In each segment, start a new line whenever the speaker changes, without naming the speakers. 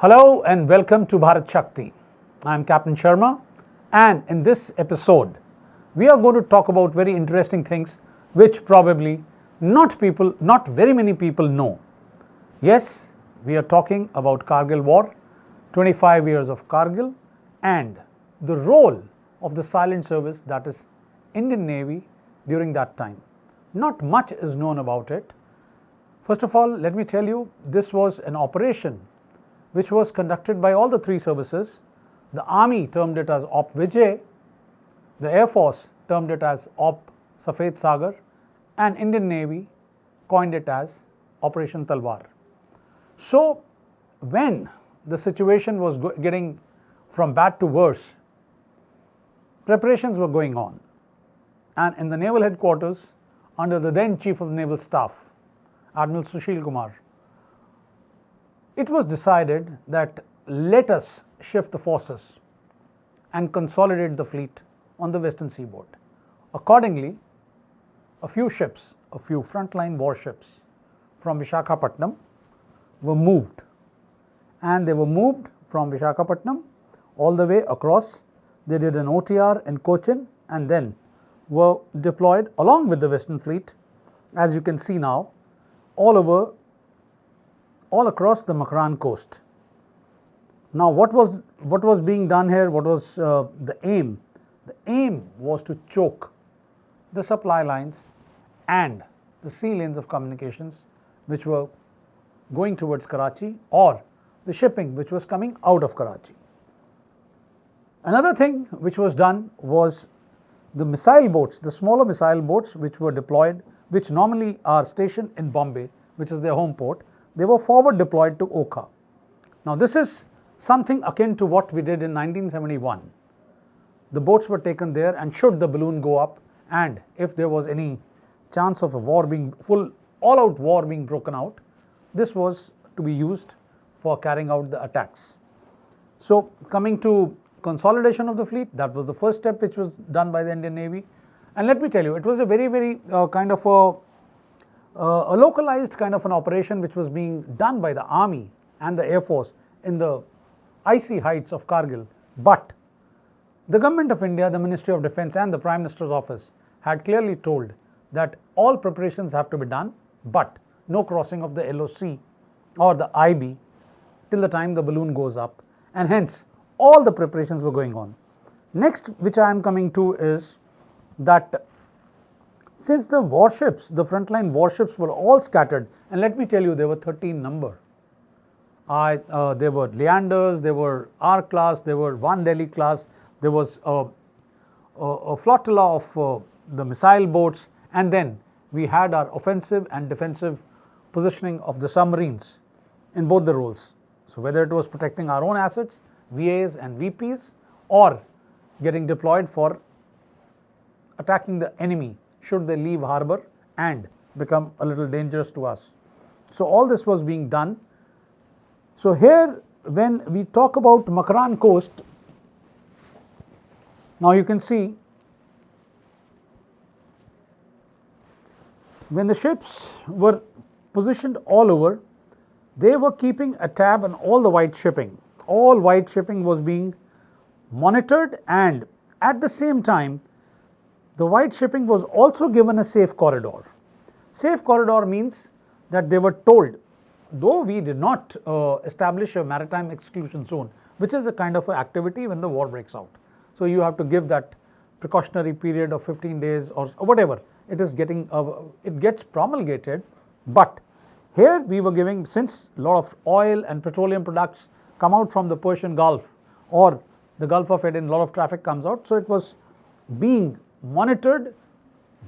Hello and welcome to Bharat Shakti. I am Captain Sharma, and in this episode we are going to talk about very interesting things which probably not very many people know. Yes, we are talking about Kargil War, 25 years of Kargil, and the role of the silent service, that is Indian Navy, during that time. Not much is known about it. First of all, let me tell you, this was an operation which was conducted by all the three services. The Army termed it as Op Vijay, the Air Force termed it as Op Safed Sagar, and Indian Navy coined it as Operation Talwar. So when the situation was getting from bad to worse, preparations were going on, and in the naval headquarters under the then Chief of the Naval Staff, Admiral Sushil Kumar, it was decided that let us shift the forces and consolidate the fleet on the western seaboard. Accordingly, a few frontline warships from Visakhapatnam were moved, and they were moved from Visakhapatnam all the way across. They did an OTR in Cochin and then were deployed along with the western fleet, as you can see now, all across the Macaran Coast. Now, what was being done here? What was the aim? The aim was to choke the supply lines and the sea lanes of communications which were going towards Karachi, or the shipping which was coming out of Karachi. Another thing which was done was the missile boats, the smaller missile boats which were deployed, which normally are stationed in Bombay, which is their home port. They were forward deployed to Okha. Now, this is something akin to what we did in 1971. The boats were taken there, and should the balloon go up, and if there was any chance of a war being all-out war being broken out, this was to be used for carrying out the attacks. So, coming to consolidation of the fleet, that was the first step which was done by the Indian Navy. And let me tell you, it was a very kind of a localized kind of an operation which was being done by the Army and the Air Force in the icy heights of Kargil. But the Government of India, the Ministry of Defence and the Prime Minister's office had clearly told that all preparations have to be done, but no crossing of the LOC or the IB till the time the balloon goes up, and hence all the preparations were going on. Next, which I am coming to, is that since the warships, the frontline warships, were all scattered, and let me tell you, there were 13 number. There were Leanders, there were R class, there were one Delhi class, there was a flotilla of the missile boats, and then we had our offensive and defensive positioning of the submarines in both the roles. So whether it was protecting our own assets, VAs and VPs, or getting deployed for attacking the enemy should they leave harbor and become a little dangerous to us. So all this was being done. So here, when we talk about Macaran Coast, now you can see when the ships were positioned all over, they were keeping a tab on all the white shipping. All white shipping was being monitored, and at the same time the white shipping was also given a safe corridor. Safe corridor means that they were told, though we did not establish a maritime exclusion zone, which is a kind of activity when the war breaks out. So you have to give that precautionary period of 15 days or whatever it is getting, it gets promulgated. But here we were giving, since a lot of oil and petroleum products come out from the Persian Gulf or the Gulf of Aden, a lot of traffic comes out, so it was being monitored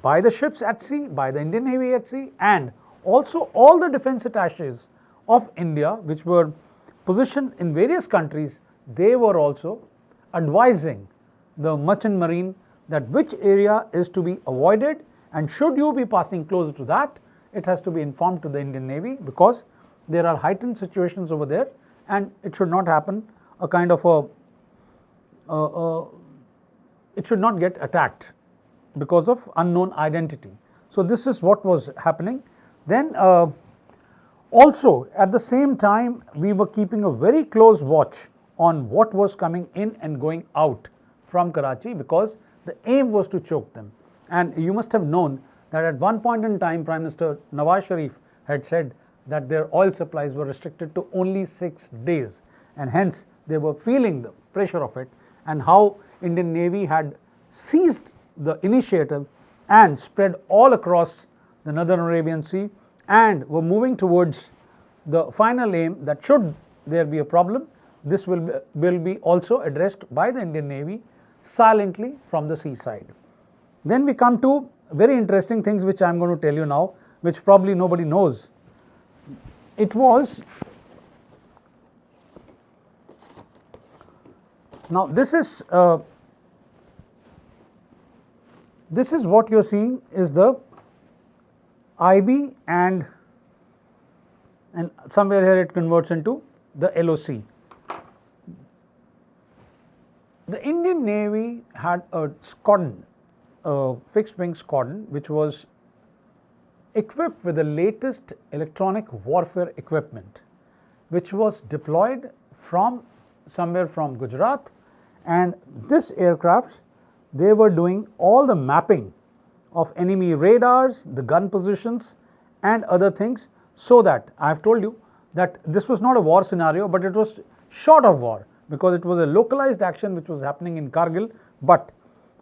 by the ships at sea, by the Indian Navy at sea, and also all the defense attaches of India which were positioned in various countries. They were also advising the merchant marine that which area is to be avoided, and should you be passing closer to that, it has to be informed to the Indian Navy, because there are heightened situations over there and it should not happen a kind of it should not get attacked because of unknown identity. So this is what was happening. Then Also, at the same time, we were keeping a very close watch on what was coming in and going out from Karachi, because the aim was to choke them. And you must have known that at one point in time, Prime Minister Nawaz Sharif had said that their oil supplies were restricted to only 6 days, and hence they were feeling the pressure of it, and how Indian Navy had seized the initiative and spread all across the Northern Arabian Sea, and were moving towards the final aim that should there be a problem, this will be also addressed by the Indian Navy silently from the seaside. Then we come to very interesting things which I am going to tell you now, which probably nobody knows. It was, now this is what you are seeing is the IB, and somewhere here it converts into the LOC. The Indian Navy had a squadron, fixed wing squadron, which was equipped with the latest electronic warfare equipment, which was deployed from somewhere from Gujarat, and this aircraft, they were doing all the mapping of enemy radars, the gun positions and other things, so that I have told you that this was not a war scenario, but it was short of war, because it was a localized action which was happening in Kargil, but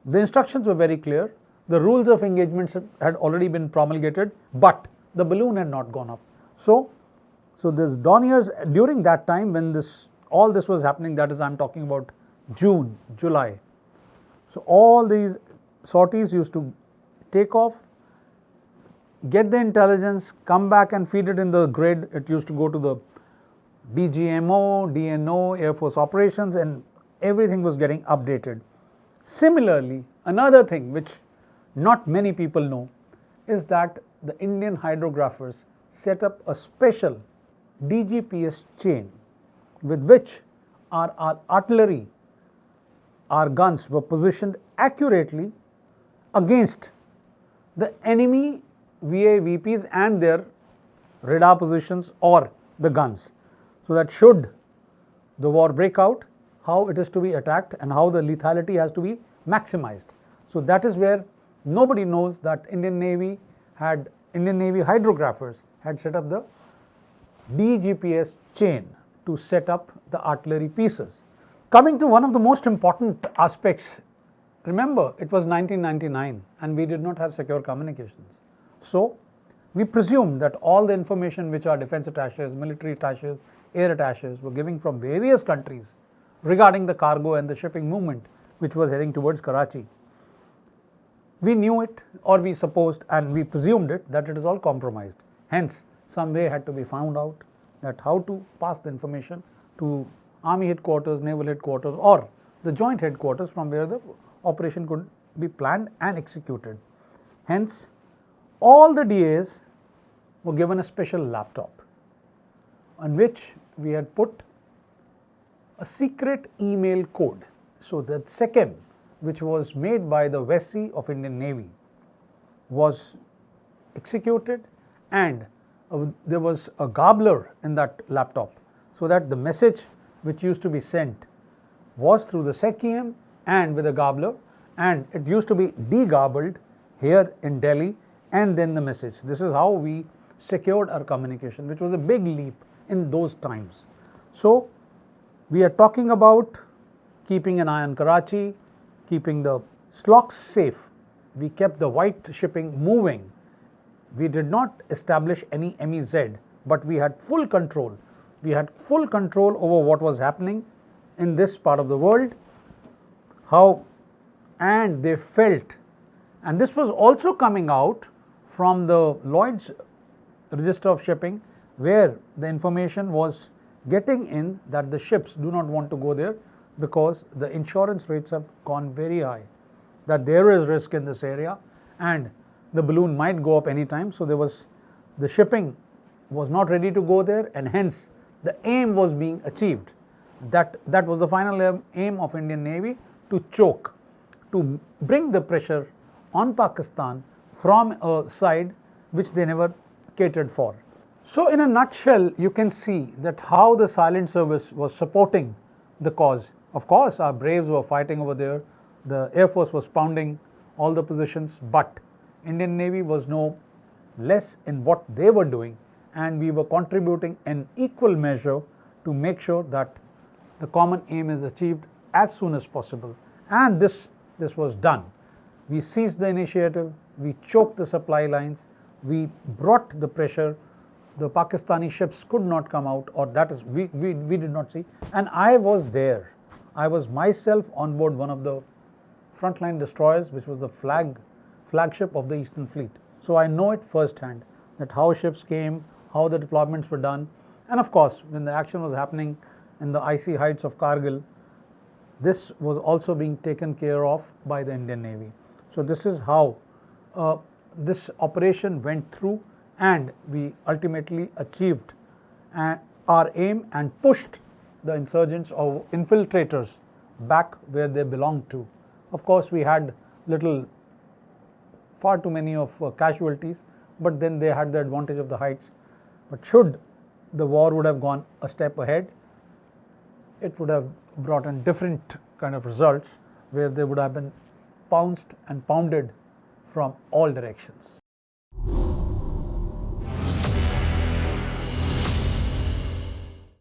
the instructions were very clear, the rules of engagements had already been promulgated, but the balloon had not gone up. So this Doniers, during that time when all this was happening, that is, I am talking about June, July. So all these sorties used to take off, get the intelligence, come back and feed it in the grid. It used to go to the DGMO, DNO, Air Force Operations, and everything was getting updated. Similarly, another thing which not many people know is that the Indian hydrographers set up a special DGPS chain with which our artillery, our guns were positioned accurately against the enemy VAVPs and their radar positions or the guns, so that should the war break out, how it is to be attacked and how the lethality has to be maximized. So that is where nobody knows that Indian Navy hydrographers had set up the DGPS chain to set up the artillery pieces. Coming to one of the most important aspects, remember it was 1999 and we did not have secure communications. So we presume that all the information which our defense attaches, military attaches, air attaches were giving from various countries regarding the cargo and the shipping movement which was heading towards Karachi. We knew it, or we supposed and we presumed it, that it is all compromised. Hence, some way had to be found out that how to pass the information to Army headquarters, Naval headquarters, or the joint headquarters from where the operation could be planned and executed. Hence, all the DAs were given a special laptop on which we had put a secret email code. So that SECM, which was made by the Vessey of Indian Navy, was executed, and there was a garbler in that laptop, so that the message which used to be sent was through the SECM and with a garbler, and it used to be de-garbled here in Delhi, and then the message. This is how we secured our communication, which was a big leap in those times. So we are talking about keeping an eye on Karachi, keeping the slocks safe. We kept the white shipping moving. We did not establish any MEZ, but we had full control. We had full control over what was happening in this part of the world, and they felt, and this was also coming out from the Lloyd's Register of Shipping, where the information was getting in that the ships do not want to go there because the insurance rates have gone very high, that there is risk in this area and the balloon might go up anytime. So the shipping was not ready to go there, and hence the aim was being achieved. That was the final aim of Indian Navy, to choke, to bring the pressure on Pakistan from a side which they never catered for. So in a nutshell, you can see that how the silent service was supporting the cause. Of course, our braves were fighting over there, the Air Force was pounding all the positions, but Indian Navy was no less in what they were doing, and we were contributing in equal measure to make sure that the common aim is achieved as soon as possible. And this was done. We seized the initiative, we choked the supply lines, we brought the pressure. The Pakistani ships could not come out, or that is, we did not see. And I was there. I was myself on board one of the frontline destroyers, which was the flagship of the Eastern Fleet. So I know it firsthand, that how ships came, how the deployments were done. And of course, when the action was happening in the icy heights of Kargil, this was also being taken care of by the Indian Navy. So this is how this operation went through, and we ultimately achieved our aim and pushed the insurgents or infiltrators back where they belonged to. Of course, we had far too many of casualties, but then they had the advantage of the heights. But should the war would have gone a step ahead, it would have brought in different kind of results, where they would have been pounced and pounded from all directions.